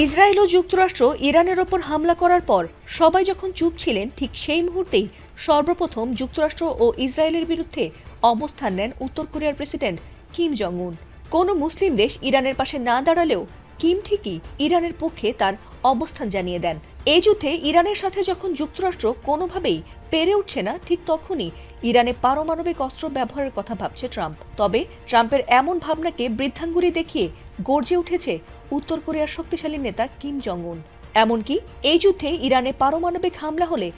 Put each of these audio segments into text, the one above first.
Israel ও যুক্তরাষ্ট্র ইরানের ওপর হামলা করার পর সবাই যখন চুপ ছিলেন, ঠিক সেই মুহূর্তেই সর্বপ্রথম যুক্তরাষ্ট্র ও ইসরায়েলের বিরুদ্ধে অবস্থান নেন উত্তর কোরিয়ার প্রেসিডেন্ট কিম জং উন। কোনো মুসলিম দেশ ইরানের পাশে না দাঁড়ালেও কিম ঠিকই ইরানের পক্ষে তার অবস্থান জানিয়ে দেন। এই যুদ্ধে ইরানের সাথে যখন যুক্তরাষ্ট্র কোনোভাবেই পেরে উঠছে না, ঠিক তখনই ইরানে পারমাণবিক অস্ত্র ব্যবহারের কথা ভাবছে ট্রাম্প। তবে ট্রাম্পের এমন ভাবনাকে বৃদ্ধাঙ্গুলি দেখিয়ে গর্জে উঠেছে উত্তর কোরিয়ার শক্তিশালী নেতা কিম জং উন। এমনকি এই যুদ্ধে ইরানে পারমাণবিক হামলা হলে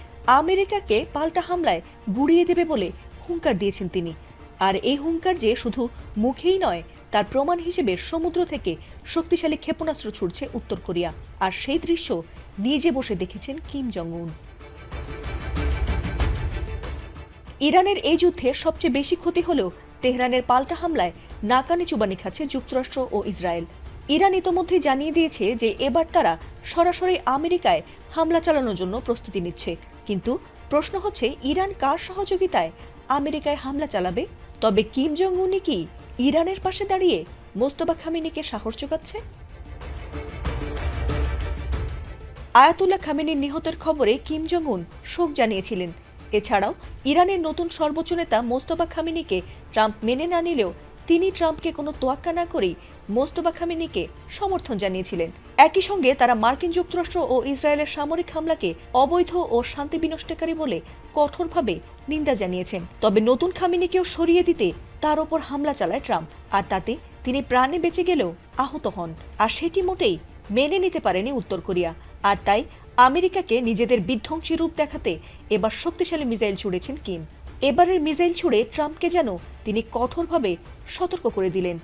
আমেরিকাকে পাল্টা হামলায় গুড়িয়ে দেবে বলে হুঙ্কার দিয়েছেন তিনি। আর এই হুঙ্কার যে শুধু মুখেই নয়, তার প্রমাণ হিসেবে সমুদ্র থেকে শক্তিশালী ক্ষেপণাস্ত্র ছুড়ছে উত্তর কোরিয়া। আর সেই দৃশ্য নিজে বসে দেখেছেন কিম জং উন। ইরানের এই যুদ্ধে সবচেয়ে বেশি ক্ষতি হলেও তেহরানের পাল্টা হামলায় নাকানি চুবানি খাচ্ছে যুক্তরাষ্ট্র ও ইসরায়েল। ইরান ইতোমধ্যেই জানিয়ে দিয়েছে যে এবার তারা সরাসরি আমেরিকায় হামলা চালানোর জন্য প্রস্তুতি নিচ্ছে। কিন্তু প্রশ্ন হচ্ছে, ইরান কার সহযোগিতায় আমেরিকায় হামলা চালাবে? তবে কিম জং উনই কি ইরানের পাশে দাঁড়িয়ে মোস্তফা খামেনিকে সাহস যোগাচ্ছে? আয়াতুল্লাহ খামেনির নিহতের খবরে কিম জং উন শোক জানিয়েছিলেন। এছাড়াও ইরানের নতুন সর্বোচ্চ নেতা মোস্তফা খামেনিকে ট্রাম্প মেনে না নিলেও তিনি ট্রাম্পকে কোনো তোয়াক্কা না করেই মোস্তফা খামেনিকে সমর্থন জানিয়েছিলেন। একই সঙ্গে তারা মার্কিন যুক্তরাষ্ট্র ও ইসরায়েলের সামরিক হামলাকে অবৈধ ও শান্তি বিনষ্টকারী বলে কঠোরভাবে নিন্দা জানিয়েছেন। তবে নতুন খামেনিকেও সরিয়ে দিতে তার ওপর হামলা চালায় ট্রাম্প, আর তাতে তিনি প্রাণে বেঁচে গেলেও আহত হন। আর সেটি মোটেই মেনে নিতে পারেনি উত্তর কোরিয়া। আর তাই আমেরিকাকে নিজেদের বিধ্বংসী রূপ দেখাতে এবার শক্তিশালী মিসাইল ছুড়েছেন কিম। এবারের মিসাইল ছুড়ে ট্রাম্পকে যেন তিনি কঠোরভাবে সতর্ক করে দিলেন।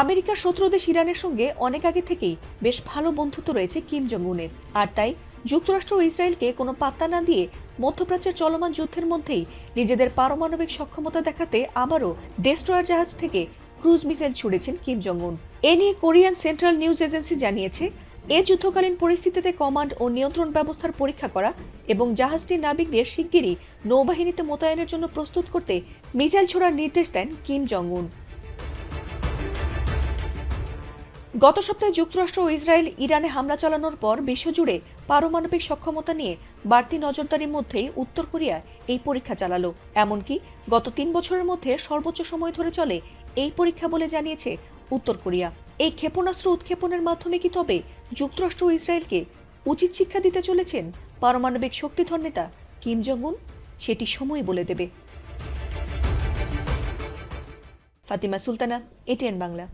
আমেরিকার শত্রু দেশ ইরানের সঙ্গে অনেক আগে থেকেই বেশ ভালো বন্ধুত্ব রয়েছে কিম জং উনের। আর তাই যুক্তরাষ্ট্র ও ইসরায়েলকে কোনো পাত্তা না দিয়ে মধ্যপ্রাচ্যের চলমান যুদ্ধের মধ্যেই নিজেদের পারমাণবিক সক্ষমতা দেখাতে আবারও ডেস্ট্রয়ার জাহাজ থেকে ক্রুজ মিসাইল ছুড়েছেন কিম জং উন। এ নিয়ে কোরিয়ান সেন্ট্রাল নিউজ এজেন্সি জানিয়েছে, এ যুদ্ধকালীন পরিস্থিতিতে কমান্ড ও নিয়ন্ত্রণ ব্যবস্থার পরীক্ষা করা এবং জাহাজটির নাবিকদের শিগগিরই নৌবাহিনীতে মোতায়েনের জন্য প্রস্তুত করতে মিসাইল ছোড়ার নির্দেশ দেন কিম জং উন। গত সপ্তাহে যুক্তরাষ্ট্র ও ইসরায়েল ইরানে হামলা চালানোর পর বিশ্বজুড়ে পারমাণবিক সক্ষমতা নিয়ে বাড়তি নজরদারির মধ্যেই উত্তর কোরিয়া এই পরীক্ষা চালালো। এমনকি গত 3 বছরের মধ্যে সর্বোচ্চ সময় ধরে চলে এই পরীক্ষা বলে জানিয়েছে উত্তর কোরিয়া। এই ক্ষেপণাস্ত্র উৎক্ষেপণের মাধ্যমে কি তবে যুক্তরাষ্ট্র ও ইসরায়েলকে উচিত শিক্ষা দিতে চলেছেন পারমাণবিক শক্তিধর নেতা কিম জং উন? সেটি সময় বলে দেবে। ফাতিমা সুলতানা, এটিএন বাংলা।